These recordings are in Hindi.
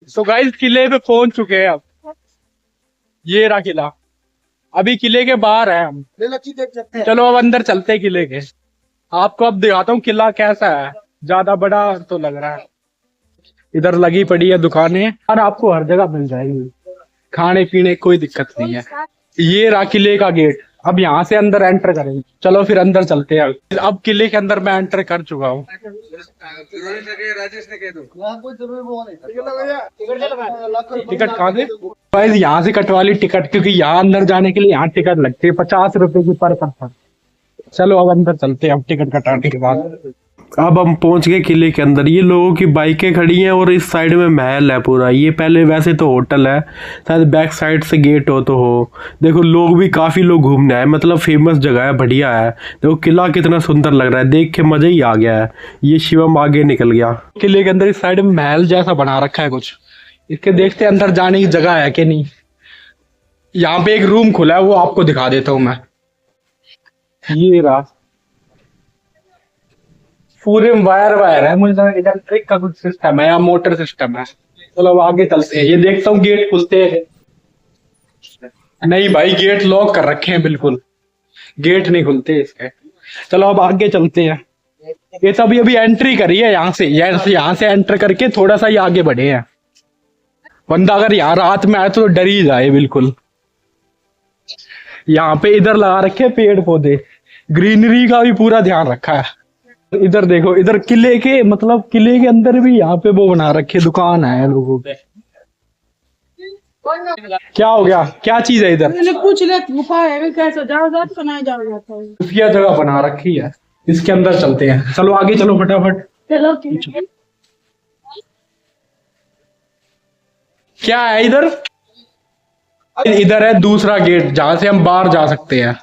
तो गाइस किले पे पहुंच चुके हैं अब। ये रहा किला। अभी किले के बाहर है हम। चलो अब अंदर चलते हैं किले के। आपको अब दिखाता हूँ किला कैसा है। ज्यादा बड़ा तो लग रहा है। इधर लगी पड़ी है दुकानें और आपको हर जगह मिल जाएगी। खाने पीने कोई दिक्कत नहीं है। ये रहा किले का गेट। अब यहाँ से अंदर एंटर करेंगे। चलो फिर अंदर चलते हैं। अब किले के अंदर मैं एंटर कर चुका हूँ। टिकट कहाँ से? गाइस यहाँ से कटवा ली टिकट, क्योंकि यहाँ अंदर जाने के लिए यहाँ टिकट लगती है 50 रुपए की पर पर्सन। चलो अब अंदर चलते हैं अब टिकट कटाने के बाद। अब हम पहुंच गए किले के अंदर। ये लोगों की बाइकें खड़ी हैं और इस साइड में महल है पूरा। ये पहले वैसे तो होटल है, शायद बैक साइड से गेट हो तो हो। देखो लोग भी काफी लोग घूमने आए, मतलब फेमस जगह है, बढ़िया है। देखो किला कितना सुंदर लग रहा है, देख के मजा ही आ गया है। ये शिवम आगे निकल गया। किले के अंदर इस साइड में महल जैसा बना रखा है कुछ। इसके देखते हैं अंदर जाने की जगह है कि नहीं। यहाँ पे एक रूम खुला है, वो आपको दिखा देता हूँ मैं। ये रहा। पूरे वायर वायर है, मुझे लगा इलेक्ट्रिक का कुछ सिस्टम है या मोटर सिस्टम है। चलो अब आगे चलते हैं। ये देखता हूँ गेट खुलते हैं। नहीं भाई, गेट लॉक कर रखे हैं बिल्कुल। गेट नहीं खुलते इसके। चलो अब आगे चलते हैं। ये तो अभी एंट्री करी है यहाँ से। यहाँ से एंटर करके थोड़ा सा ही आगे बढ़े हैं। बंदा अगर यहाँ रात में आए तो डर ही जाए बिल्कुल। यहाँ पे इधर लगा रखे पेड़ पौधे, ग्रीनरी का भी पूरा ध्यान रखा है। इधर देखो, इधर किले के मतलब किले के अंदर भी यहाँ पे वो बना रखे दुकान है लोगों के। क्या हो गया? क्या चीज है इधर? पूछ ले गुफा है कैसे जाओ बनाया जाओ। खुफिया जगह बना रखी है। इसके अंदर चलते हैं। चलो आगे चलो फटाफट। चलो क्या है इधर? इधर है दूसरा गेट जहां से हम बाहर जा सकते हैं।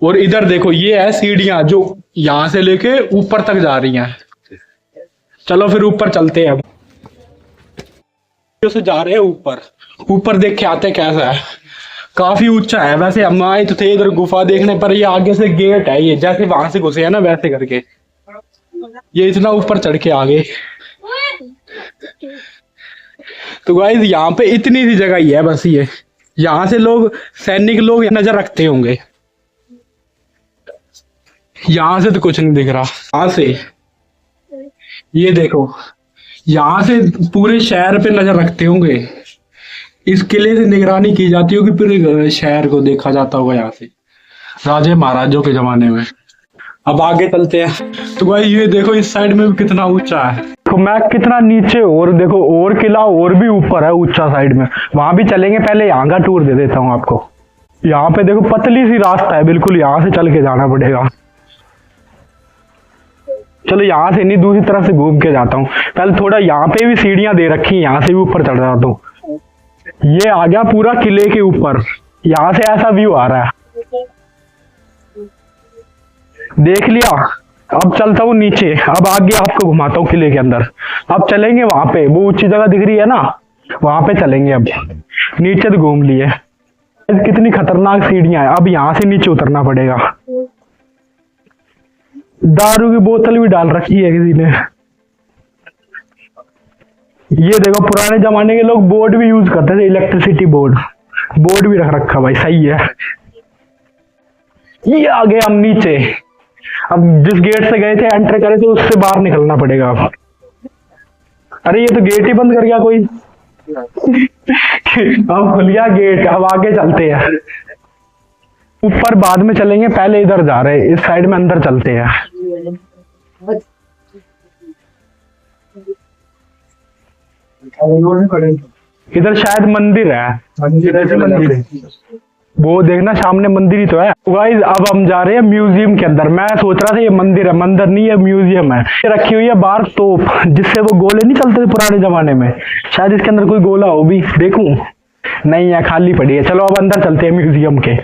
और इधर देखो, ये है सीढ़ियां जो यहां से लेके ऊपर तक जा रही हैं। चलो फिर ऊपर चलते हैं। अब से जा रहे हैं ऊपर। ऊपर देख के आते कैसा है। काफी ऊंचा है। वैसे हम आए तो थे इधर गुफा देखने, पर ये आगे से गेट है। ये जैसे वहां से घुसे है ना वैसे करके ये इतना ऊपर चढ़ के आ गए। तो गाइस यहाँ पे इतनी सी जगह ही है बस। ये यहाँ से लोग सैनिक लोग नजर रखते होंगे। यहाँ से तो कुछ नहीं दिख रहा। यहाँ से ये देखो, यहाँ से पूरे शहर पे नजर रखते होंगे। इस किले से निगरानी की जाती होगी, पूरे शहर को देखा जाता होगा यहाँ से, राजे महाराजों के जमाने में। अब आगे चलते हैं। तो भाई ये देखो, इस साइड में भी कितना ऊंचा है। तो मैं कितना नीचे, और देखो और किला और भी ऊपर है ऊंचा साइड में। वहां भी चलेंगे, पहले यहाँ का टूर दे देता हूँ आपको। यहाँ पे देखो पतली सी रास्ता है बिल्कुल, यहाँ से चल के जाना पड़ेगा। चलो यहाँ से नहीं, दूसरी तरफ से घूम के जाता हूँ। पहले थोड़ा यहाँ पे भी सीढ़ियां दे रखी हैं, यहाँ से भी ऊपर चढ़ जाता हूँ। ये आ गया पूरा किले के ऊपर। यहाँ से ऐसा व्यू आ रहा है, देख लिया। अब चलता हूँ नीचे। अब आगे आपको घुमाता हूँ किले के अंदर। अब चलेंगे वहां पे, वो ऊंची जगह दिख रही है ना, वहां पे चलेंगे। अब नीचे तो घूम लिए। कितनी खतरनाक सीढ़ियां हैं। अब यहाँ से नीचे उतरना पड़ेगा। दारू की बोतल भी डाल रखी है किसी ने। ये देखो, पुराने जमाने के लोग बोर्ड भी यूज करते थे, इलेक्ट्रिसिटी बोर्ड। बोर्ड भी रख रखा भाई, सही है। ये आ गए हम नीचे। अब जिस गेट से गए थे एंटर करे थे, उससे बाहर निकलना पड़ेगा अब। अरे ये तो गेट ही बंद कर गया कोई। अब खुल गया गेट। अब आगे चलते हैं। ऊपर बाद में चलेंगे, पहले इधर जा रहे हैं, इस साइड में अंदर चलते हैं। इधर शायद मंदिर है। मंदिर वो देखना, सामने मंदिर ही तो है। गाइस अब हम जा रहे हैं म्यूजियम के अंदर। मैं सोच रहा था ये मंदिर है, मंदिर नहीं है, म्यूजियम है। ये रखी हुई है बाहर तोप, जिससे वो गोले नहीं चलते थे पुराने जमाने में। शायद इसके अंदर कोई गोला हो भी, देखूं। नहीं है, खाली पड़ी है। चलो अब अंदर चलते हैं म्यूजियम के।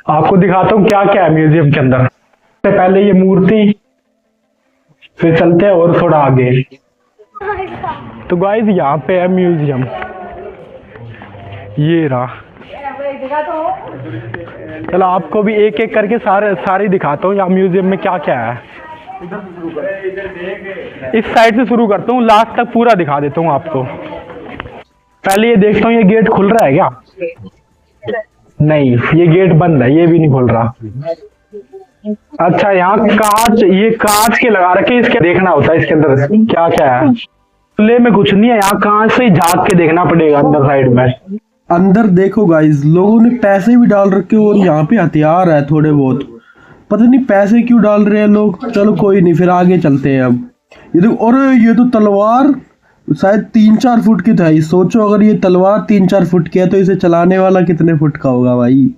आपको दिखाता हूँ क्या क्या है म्यूजियम के अंदर। पहले ये मूर्ति, फिर चलते हैं और थोड़ा आगे। तो गाइस यहाँ पे है म्यूजियम। ये रहा। चलो आपको भी एक एक करके सारे दिखाता हूँ यहाँ म्यूजियम में क्या क्या है। इस साइड से शुरू करता हूँ, लास्ट तक पूरा दिखा देता हूँ आपको। पहले ये देखता हूँ ये गेट खुल रहा है क्या? नहीं, ये गेट बंद है, ये भी नहीं खुल रहा। अच्छा, यहाँ कांच, ये कांच के लगा रखे, इसके देखना होता है इसके अंदर क्या क्या है। खुले में कुछ नहीं है, यहाँ कांच से ही झांक के देखना पड़ेगा अंदर साइड में। अंदर देखो गाइस, लोगों ने पैसे भी डाल रखे और यहाँ पे हथियार है थोड़े बहुत। पता नहीं पैसे क्यों डाल रहे हैं लोग। चलो कोई नहीं, फिर आगे चलते हैं अब। ये देखो, और ये तो तलवार शायद 3-4 फुट की था। सोचो अगर ये तलवार 3-4 फुट की है तो इसे चलाने वाला कितने फुट का होगा भाई।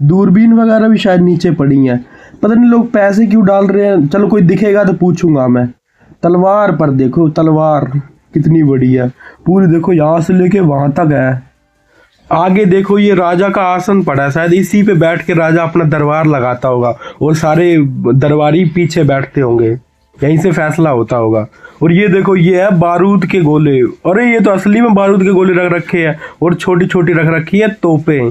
दूरबीन वगैरह भी शायद नीचे पड़ी है। पता नहीं लोग पैसे क्यों डाल रहे हैं। चलो कोई दिखेगा तो पूछूंगा मैं। तलवार पर देखो, तलवार कितनी बड़ी है पूरी। देखो यहाँ से लेके वहां तक है। आगे देखो, ये राजा का आसन पड़ा है, शायद इसी पे बैठ के राजा अपना दरबार लगाता होगा और सारे दरबारी पीछे बैठते होंगे, यहीं से फैसला होता होगा। और ये देखो, ये है बारूद के गोले। अरे ये तो असली में बारूद के गोले रख रखे हैं और छोटी छोटी रख रखी है तोपें।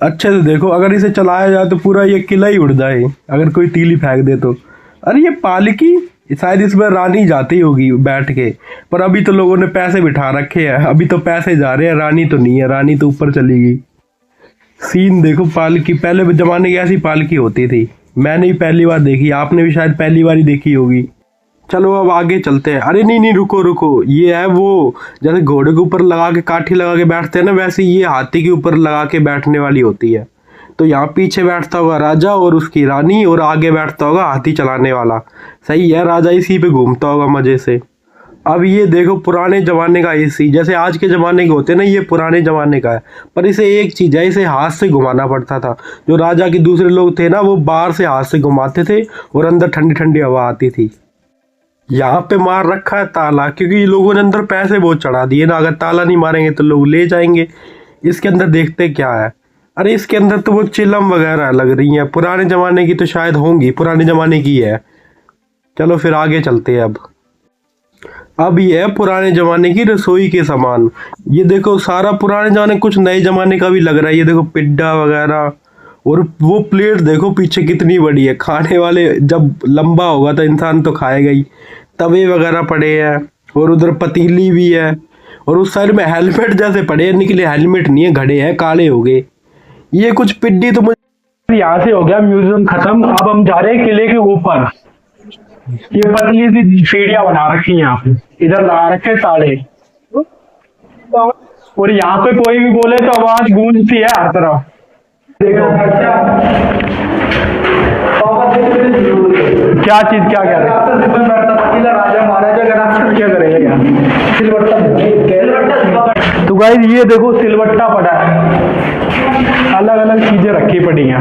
अच्छे से देखो, अगर इसे चलाया जाए तो पूरा ये किला ही उड़ जाए अगर कोई तीली फेंक दे तो। अरे ये पालकी, शायद इसमें रानी जाती होगी बैठ के, पर अभी तो लोगों ने पैसे बिठा रखे हैं, अभी तो पैसे जा रहे हैं, रानी तो नहीं है, रानी तो ऊपर चली गई। सीन देखो पालकी, पहले जमाने की ऐसी पालकी होती थी। मैंने ही पहली बार देखी, आपने भी शायद पहली बार ही देखी होगी। चलो अब आगे चलते हैं। अरे नहीं नहीं, रुको रुको, ये है वो जैसे घोड़े के ऊपर लगा के काठी लगा के बैठते हैं ना, वैसे ये हाथी के ऊपर लगा के बैठने वाली होती है। तो यहाँ पीछे बैठता होगा राजा और उसकी रानी, और आगे बैठता होगा हाथी चलाने वाला। सही है, राजा इसी पे घूमता होगा मजे से। अब ये देखो, पुराने जमाने का एसी, जैसे आज के जमाने के होते हैं ना, ये पुराने जमाने का है। पर इसे एक चीज है, इसे हाथ से घुमाना पड़ता था। जो राजा के दूसरे लोग थे ना, वो बाहर से हाथ से घुमाते थे और अंदर ठंडी ठंडी हवा आती थी। यहाँ पे मार रखा है ताला, क्योंकि ये लोगों ने अंदर पैसे बहुत चढ़ा दिए ना, अगर ताला नहीं मारेंगे तो लोग ले जाएंगे। इसके अंदर देखते क्या है। अरे इसके अंदर तो वो चिलम वगैरह लग रही हैं, पुराने जमाने की तो शायद होंगी, पुराने जमाने की है। चलो फिर आगे चलते हैं अब ये है पुराने जमाने की रसोई के सामान। ये देखो सारा पुराने जमाने, कुछ नए जमाने का भी लग रहा है। ये देखो पिड्डा वगैरह, और वो प्लेट देखो पीछे कितनी बड़ी है। खाने वाले जब लंबा होगा तो इंसान तो खाएगा ही। तवे वगैरह पड़े हैं और उधर पतीली भी है, और उस साइड में हेलमेट जैसे पड़े हैं, निकले हेलमेट नहीं है, घड़े हैं, काले हो गए। ये कुछ पिड्डी तो मुझे। यहाँ से हो गया म्यूजियम खत्म। अब हम जा रहे हैं किले के ऊपर। ये पतली सी सीढ़ियां बना रखी है यहाँ पे, इधर लगा रखे ताले, और यहाँ पे कोई भी बोले तो आवाज गूंजती है हर तरफ। देखो क्या चीज, क्या कह रहे हैं राजा महाराजा का राक्षस क्या करेंगे यहाँ? तो गाइस ये देखो सिलवट्टा पड़ा है, अलग अलग चीजें रखी पड़ी हैं।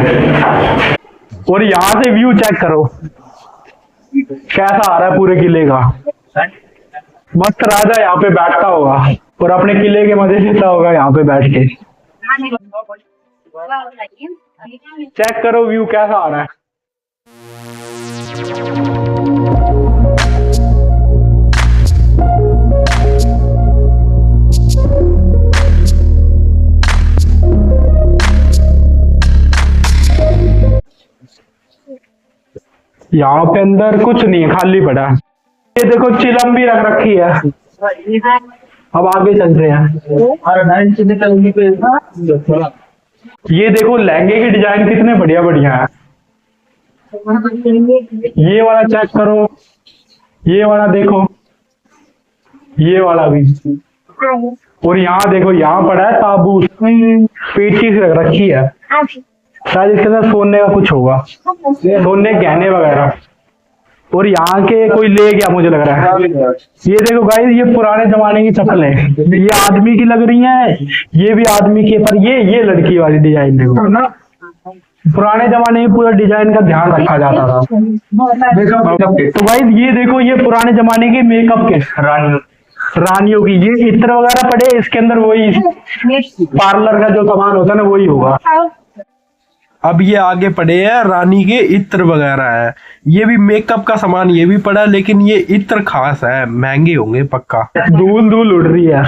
और यहाँ से व्यू चेक करो कैसा आ रहा है पूरे किले का। मस्त राजा यहाँ पे बैठता होगा और अपने किले के मजे लेता होगा यहाँ पे बैठ के। चेक करो व्यू कैसा आ रहा है। यहाँ पे अंदर कुछ नहीं है, खाली पड़ा है। ये देखो चिलम भी रख रखी है। अब आगे चलते हैं। ये देखो लहंगे की डिजाइन कितने बढ़िया बढ़िया है। ये वाला चेक करो, ये वाला देखो, ये वाला भी। और यहाँ देखो, यहाँ पड़ा है ताबूत, पेटी से रख रखी है, शायद इसके अंदर सोने का कुछ होगा, सोने गहने वगैरह। और यहाँ के कोई ले गया मुझे लग रहा है। ये देखो गाइस, ये पुराने जमाने की चप्पल है, ये आदमी की लग रही है, ये भी आदमी की, पर ये लड़की वाली डिजाइन देखो ना। पुराने जमाने में पूरा डिजाइन का ध्यान रखा जाता था। तो गाइस ये देखो, ये पुराने जमाने के मेकअप के रानियों की, ये इत्र वगैरह पड़े इसके अंदर, वही पार्लर का जो सामान होता है ना वही होगा। अब ये आगे पड़े हैं रानी के इत्र वगैरह है, ये भी मेकअप का सामान ये भी पड़ा, लेकिन ये इत्र खास है, महंगे होंगे पक्का। धूल धूल उड़ रही है।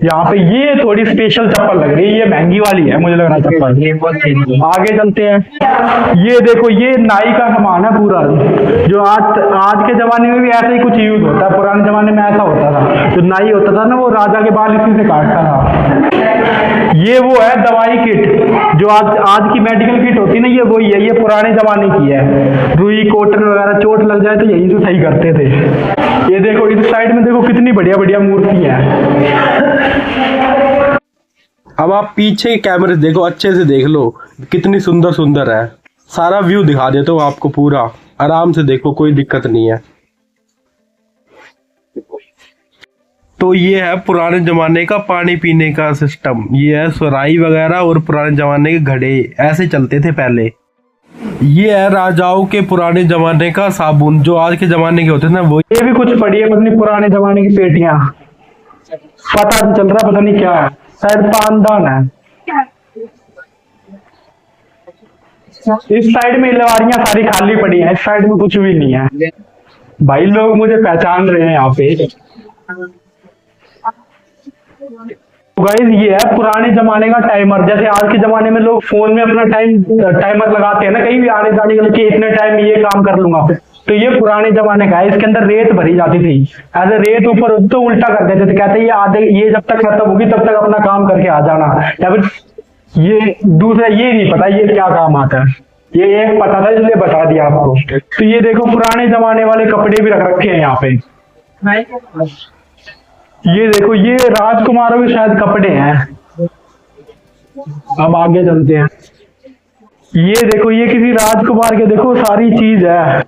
यहाँ पे ये थोड़ी स्पेशल चप्पल लग रही है, ये महंगी वाली है मुझे लग रहा है चप्पल। आगे चलते हैं। ये देखो ये नाई का सामान है पूरा, जो आज के जमाने में भी ऐसा ही कुछ यूज होता है। पुराने जमाने में ऐसा होता था, जो नाई होता था ना वो राजा के बाल इसी से काटता था। ये वो है दवाई किट, जो आज की मेडिकल किट होती है ना, ये वही है। ये पुराने जमाने की है। रुई कॉटन वगैरह चोट लग जाए तो यही से सही करते थे। ये देखो इस साइड में देखो कितनी बढ़िया बढ़िया मूर्तियां हैं। अब आप पीछे कैमरे देखो, अच्छे से देख लो कितनी सुंदर सुंदर है। सारा व्यू दिखा देता हूँ आपको पूरा, आराम से देखो, कोई दिक्कत नहीं है। तो ये है पुराने जमाने का पानी पीने का सिस्टम। ये है सुराही वगैरह और पुराने जमाने के घड़े, ऐसे चलते थे पहले। ये है राजाओं के पुराने जमाने का साबुन, जो आज के जमाने के होते थे ना वो। ये भी कुछ पड़ी है, पता नहीं पुराने जमाने की पेटियां, पता नहीं चल रहा, पता नहीं क्या है, शायद पानदान है। इस साइड में लवारियां सारी खाली पड़ी हैं, इस साइड में कुछ भी नहीं है। भाई लोग मुझे पहचान रहे हैं यहाँ पे। तो गाइस ये है पुराने जमाने का टाइमर। जैसे आज के जमाने में लोग फोन में अपना टाइमर लगाते हैं ना, कहीं भी आने जाने के लिए, इतने टाइम में ये काम कर लूंगा। तो ये पुराने जमाने का है। इसके अंदर रेत भरी जाती थी, ऐसे रेत ऊपर तो उल्टा कर देते थे, कहते ये जब तक खत्म होगी तब तक अपना काम करके आ जाना। या फिर ये दूसरा ये नहीं पता ये क्या काम आता है, ये एक पता था इसलिए बता दिया आपको। तो ये देखो पुराने जमाने वाले कपड़े भी रख रखे हैं यहाँ पे। ये देखो ये राजकुमारों के शायद कपड़े हैं। अब आगे चलते हैं। ये देखो ये किसी राजकुमार के देखो सारी चीज है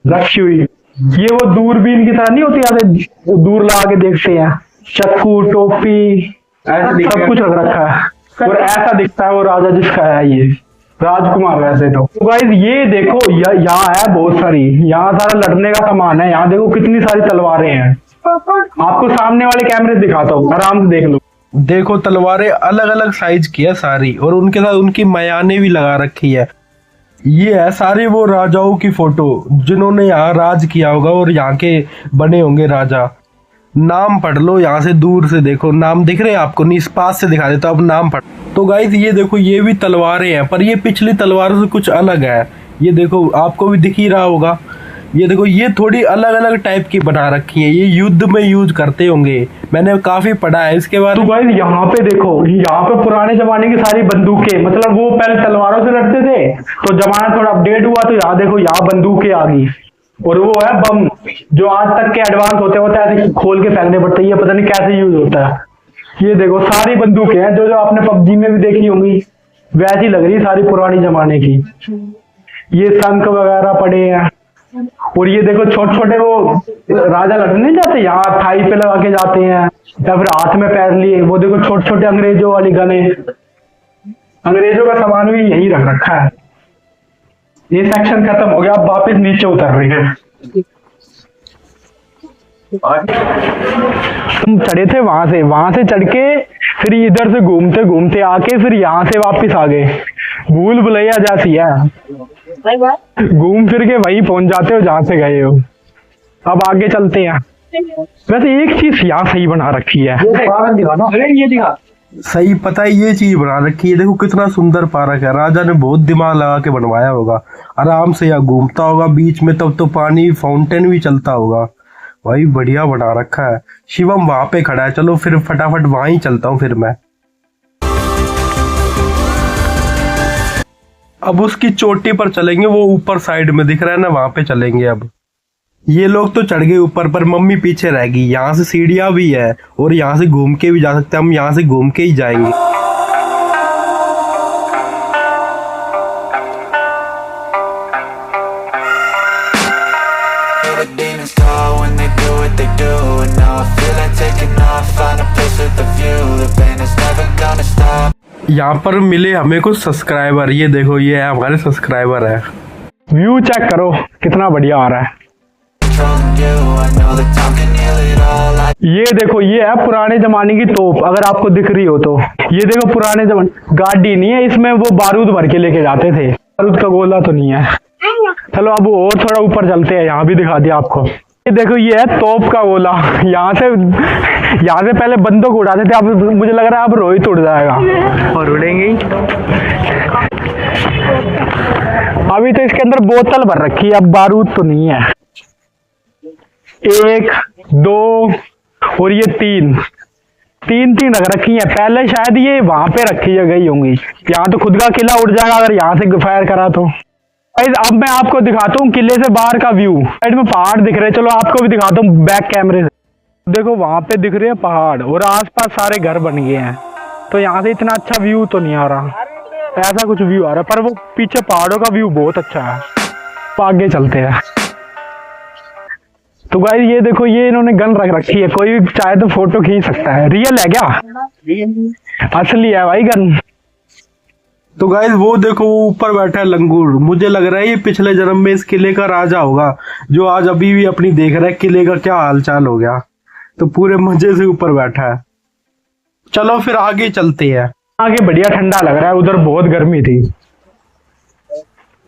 रखी हुई। ये वो दूरबीन की तरह नहीं होती, ऐसे दूर लगा के देखते हैं, चक्कू टोपी सब कुछ रख रखा है। और ऐसा दिखता है वो राजा जिसका है ये राजकुमार वैसे तो। गाइस ये देखो यहाँ है बहुत सारी, यहाँ सारा लड़ने का सामान है। यहाँ देखो कितनी सारी तलवारें हैं। आपको सामने वाले कैमरे दिखाता हूँ, आराम से देख लो। देखो तलवारें अलग अलग साइज की है सारी, और उनके साथ उनकी मयाने भी लगा रखी है। ये है सारे वो राजाओं की फोटो जिन्होंने यहाँ राज किया होगा और यहाँ के बने होंगे राजा। नाम पढ़ लो, यहाँ से दूर से देखो, नाम दिख रहे हैं आपको, नहीं पास से दिखा देता, अब नाम पढ़। तो गाइस ये देखो ये भी तलवारें हैं, पर ये पिछली तलवारों से कुछ अलग है। ये देखो आपको भी दिख ही रहा होगा। ये देखो ये थोड़ी अलग अलग टाइप की बना रखी है, ये युद्ध में यूज करते होंगे, मैंने काफी पढ़ा है इसके बारे में। तो गाइस यहाँ पे देखो, यहाँ पे पुराने जमाने की सारी बंदूकें, मतलब वो पहले तलवारों से लड़ते थे, तो जमाना थोड़ा अपडेट हुआ तो यहाँ देखो यहाँ बंदूकें आ गई। और वो है बम, जो आज तक के एडवांस होते हैं ऐसे खोल के फेंकने पड़ते हैं, ये पता नहीं कैसे यूज होता है। ये देखो सारी बंदूकें हैं जो आपने पबजी में भी देखी होंगी, वैसी लग रही सारी पुरानी जमाने की। ये शंख वगैरह पड़े हैं। और ये देखो छोटे छोटे वो राजा लड़ने नहीं जाते, यहाँ थाई पे लगा के जाते हैं या फिर हाथ में पैर लिए, वो देखो छोटे छोटे अंग्रेजों वाली गने, अंग्रेजों का सामान भी यही रख रखा है। ये सेक्शन खत्म हो गया, अब वापस नीचे उतर रहे हैं। तुम चढ़े थे वहां से चढ़ के फिर इधर से घूमते घूमते आके फिर यहाँ से वापस आ गए। भूल भुलैया जैसी है, घूम फिर के वहीं पहुंच जाते हो जहां से गए हो। अब आगे चलते हैं। वैसे एक चीज यहाँ सही बना रखी है, ये दिखा सही पता है, ये चीज बना रखी है। देखो कितना सुंदर पार्क है, राजा ने बहुत दिमाग लगा के बनवाया होगा। आराम से यहाँ घूमता होगा बीच में, तब तो पानी फाउंटेन भी चलता होगा। भाई बढ़िया बना रखा है। शिवम वहां पे खड़ा है, चलो फिर फटाफट वहां ही चलता हूँ फिर मैं। अब उसकी चोटी पर चलेंगे, वो ऊपर साइड में दिख रहा है ना, वहां पे चलेंगे। अब ये लोग तो चढ़ गए ऊपर, पर मम्मी पीछे रह गई। यहाँ से सीढ़ियां भी है और यहाँ से घूम के भी जा सकते हैं, हम यहाँ से घूम के ही जाएंगे। यहाँ पर मिले हमें कुछ सब्सक्राइबर, ये देखो ये है हमारे सब्सक्राइबर है। व्यू चेक करो कितना बढ़िया आ रहा है। ये देखो ये है पुराने जमाने की तोप, अगर आपको दिख रही हो तो। ये देखो पुराने जमाने, गाड़ी नहीं है इसमें, वो बारूद भर के लेके जाते थे। बारूद का गोला तो नहीं है। चलो अब और थोड़ा ऊपर चलते हैं, यहाँ भी दिखा दिया आपको। ये देखो ये है तोप का गोला। यहाँ से पहले बंदों को उड़ाते थे, अब मुझे लग रहा है अब रोहित उड़ जाएगा और उड़ेंगे। अभी तो इसके अंदर बोतल भर रखी है, अब बारूद तो नहीं है। 1 2 और ये 3 रख रखी है। पहले शायद ये वहां पे रखी गई होंगी। यहाँ तो खुद का किला उड़ जाएगा अगर यहाँ से फायर करा तो। अब मैं आपको दिखाता हूँ किले से बाहर का व्यू। साइड में पहाड़ दिख रहे हैं, चलो आपको भी दिखाता हूँ बैक कैमरे से। देखो वहां पे दिख रहे हैं पहाड़ और आसपास सारे घर बन गए हैं, तो यहाँ से इतना अच्छा व्यू तो नहीं आ रहा। ऐसा कुछ व्यू आ रहा है, पर वो पीछे पहाड़ों का व्यू बहुत अच्छा है। तो आगे चलते हैं। तो गाइस ये देखो, ये इन्होंने गन रख रखी है, कोई भी चाहे तो फोटो खींच सकता है। रियल है क्या? असली है भाई गन। तो गाइस वो देखो, वो ऊपर बैठा है लंगूर। मुझे लग रहा है ये पिछले जन्म में इस किले का राजा होगा, जो आज अभी भी अपनी देख रहा है किले का क्या हालचाल हो गया। तो पूरे मजे से ऊपर बैठा है। चलो फिर आगे चलते हैं। आगे बढ़िया ठंडा लग रहा है, उधर बहुत गर्मी थी।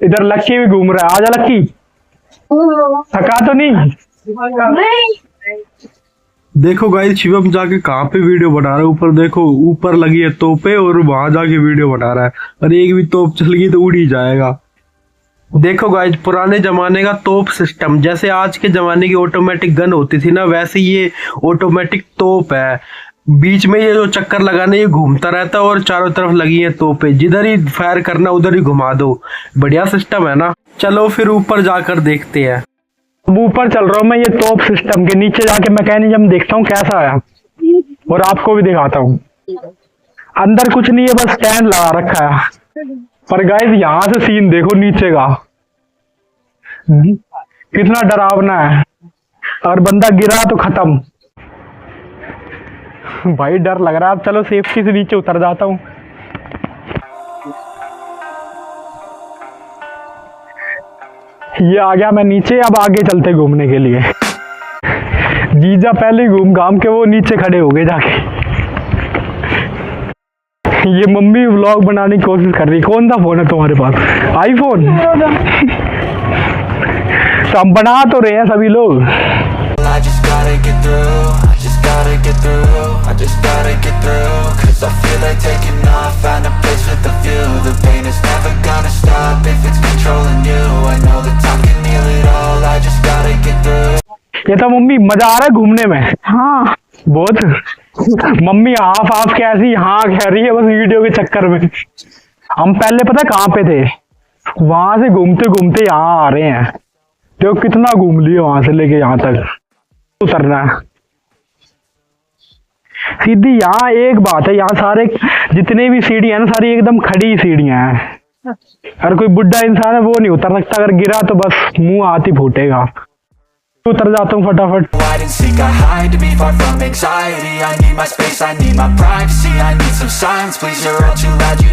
इधर लक्की भी घूम रहा है। आजा लक्की, थका तो नहीं? देखो गाइस शिवम जाके कहाँ पे वीडियो बना रहा है। ऊपर देखो, ऊपर लगी है तोपे और वहां जाके वीडियो बना रहा है। और एक भी तोप चल गई तो उड़ ही जाएगा। देखो गाइस, पुराने जमाने का तोप सिस्टम, जैसे आज के जमाने की ऑटोमेटिक गन होती थी ना, वैसे ये ऑटोमेटिक तोप है। बीच में ये जो चक्कर लगाने, ये घूमता रहता है और चारों तरफ लगी है तोपे। जिधर ही फायर करना उधर ही घुमा दो। बढ़िया सिस्टम है ना। चलो फिर ऊपर जाकर देखते हैं। अब ऊपर चल रहा हूँ मैं ये तोप सिस्टम के। नीचे जाके मैकेनिज्म देखता हूँ कैसा है और आपको भी दिखाता हूँ। अंदर कुछ नहीं है, बस स्टैंड लगा रखा है। पर गाइस यहाँ से सीन देखो नीचे का, कितना डरावना है। अगर बंदा गिरा तो खत्म। भाई डर लग रहा है। अब चलो सेफ्टी से नीचे उतर जाता हूँ। ये आ गया मैं नीचे। अब आगे चलते घूमने के लिए। जीजा पहले घूम घाम के वो नीचे खड़े हो गए जाके। ये मम्मी व्लॉग बनाने की कोशिश कर रही। कौन सा फोन है तुम्हारे पास? आईफोन? तो हम बना तो रहे हैं सभी लोग। ये तो मम्मी मजा आ रहा है घूमने में। हाँ बहुत। मम्मी हाफ हाफ के ऐसी हाँ कह रही है बस वीडियो के चक्कर में। हम पहले पता है कहाँ पे थे? वहां से घूमते घूमते यहाँ आ रहे हैं। तो कितना घूम लिए वहां से लेके यहाँ तक उतरना है। सीधी यहाँ एक बात है, यहाँ सारे जितने भी सीढ़ी है ना, सारी एकदम खड़ी सीढ़ियां हैं। अगर कोई बुढ़ा इंसान है वो नहीं उतर सकता, अगर गिरा तो बस मुंह हाथ ही फूटेगा। उतर जाता हूँ फटाफट।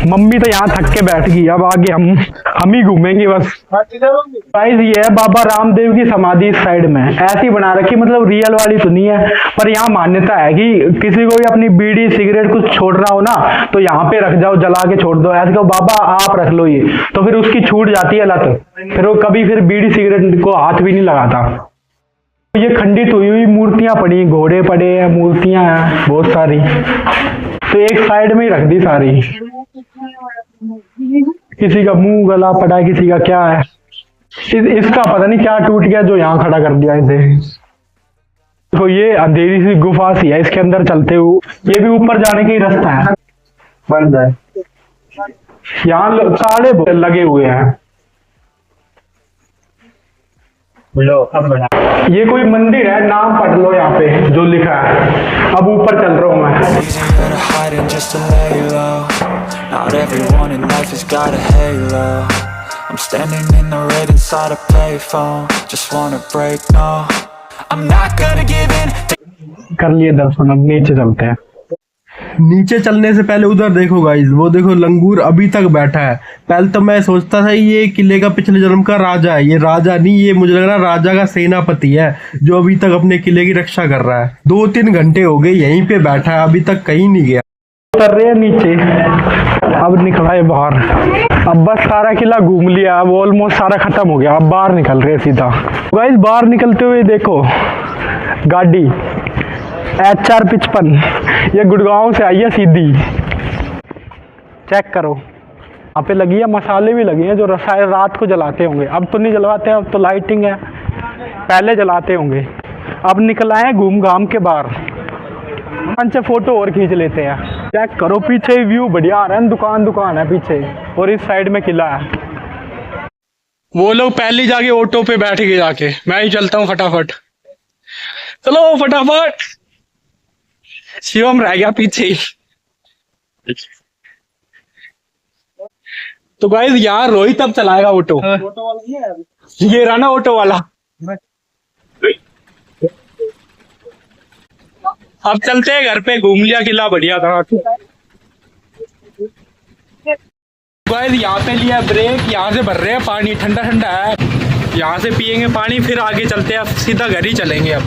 मम्मी तो यहाँ थक के बैठ गई। अब आगे हम ही घूमेंगे बस। गाइस ये है बाबा रामदेव की समाधि इस साइड में। ऐसी बना रखी, मतलब रियल वाली तो नहीं है, पर यहाँ मान्यता है कि किसी को भी अपनी बीड़ी सिगरेट कुछ छोड़ना हो ना तो यहाँ पे रख जाओ, जला के छोड़ दो। ऐसे कहो बाबा आप रख लो ये, तो फिर उसकी छूट जाती है लत। फिर वो कभी फिर बीड़ी सिगरेट को हाथ भी नहीं लगाता। ये खंडित हुई हुई मूर्तियां पड़ी, घोड़े पड़े हैं, मूर्तियां हैं बहुत सारी। तो एक साइड में ही रख दी सारी। किसी का मुंह गला पड़ा है, किसी का क्या है। इसका पता नहीं क्या टूट गया जो यहाँ खड़ा कर दिया इसे। तो ये अंधेरी सी गुफा सी है, इसके अंदर चलते हुए ये भी ऊपर जाने का ही रास्ता है। बंद है। यहाँ ताले लगे हुए हैं। ये कोई मंदिर है, नाम पढ़ लो यहाँ पे जो लिखा है। अब ऊपर चल रहा हूँ मैं। कर लिए दर्शन, अब नीचे चलते हैं। नीचे चलने से पहले उधर देखो गाइस, वो देखो लंगूर अभी तक बैठा है। पहले तो मैं सोचता था ये किले का पिछले जन्म का राजा है। ये राजा नहीं, ये मुझे लग रहा है राजा का सेनापति है जो अभी तक अपने किले की रक्षा कर रहा है। 2-3 घंटे हो गए यहीं पे बैठा है, अभी तक कहीं नहीं गया। उतर रहे हैं नीचे, अब निकला है बाहर। अब बस सारा किला घूम लिया, अब ऑलमोस्ट सारा खत्म हो गया, अब बाहर निकल रहे हैं सीधा। गाइस बाहर निकलते हुए देखो गाड़ी HR55, ये गुड़गांव से आई है सीधी, चेक करो। यहाँ पे लगी है, मसाले भी लगे हैं जो शायद रात को जलाते होंगे, अब तो नहीं जलवाते, अब तो लाइटिंग है, पहले जलाते होंगे। अब निकल आए घूम घाम के बाहर, से फोटो और खींच लेते हैं। चेक करो पीछे व्यू बढ़िया आ रहा है, दुकान है पीछे और इस साइड में किला है। वो लोग पहले जाके ऑटो पे बैठ गए, जाके मैं ही चलता हूँ फटाफट, चलो फटाफट। शिवम रह गया पीछे। तो गाइस यहाँ रोहित अब चलाएगा ऑटो, ये रहा ना ऑटो वाला। अब चलते हैं घर पे, घूम लिया किला बढ़िया था। गाइस यहाँ पे लिया ब्रेक, यहाँ से भर रहे हैं पानी, ठंडा ठंडा है, यहाँ से पियेंगे पानी, फिर आगे चलते हैं, अब सीधा घर ही चलेंगे। अब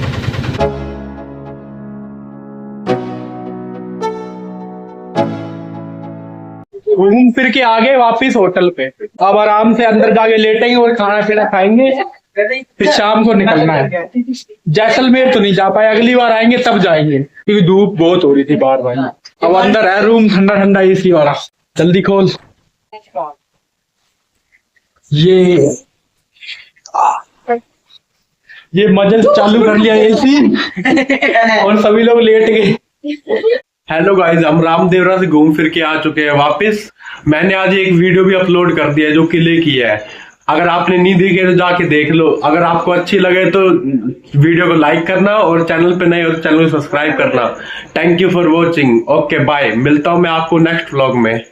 घूम फिर के आगे वापिस होटल पे, अब आराम से अंदर जाके लेटेंगे और खाना पीना खाएंगे, फिर शाम को निकलना है। जैसलमेर तो नहीं जा पाए, अगली बार आएंगे तब जाएंगे, क्योंकि धूप बहुत हो रही थी बाहर भाई। अब अंदर है रूम ठंडा ठंडा AC वाला, जल्दी खोल। ये मजल चालू कर लिया AC और सभी लोग लेट गए। हेलो गाइस, हम रामदेवरा से घूम फिर के आ चुके हैं वापस। मैंने आज एक वीडियो भी अपलोड कर दिया है जो किले की है, अगर आपने नहीं देखी तो जाके देख लो। अगर आपको अच्छी लगे तो वीडियो को लाइक करना और चैनल पे नए हो तो चैनल को सब्सक्राइब करना। Thank you for watching, okay bye, मिलता हूं मैं आपको नेक्स्ट व्लॉग में।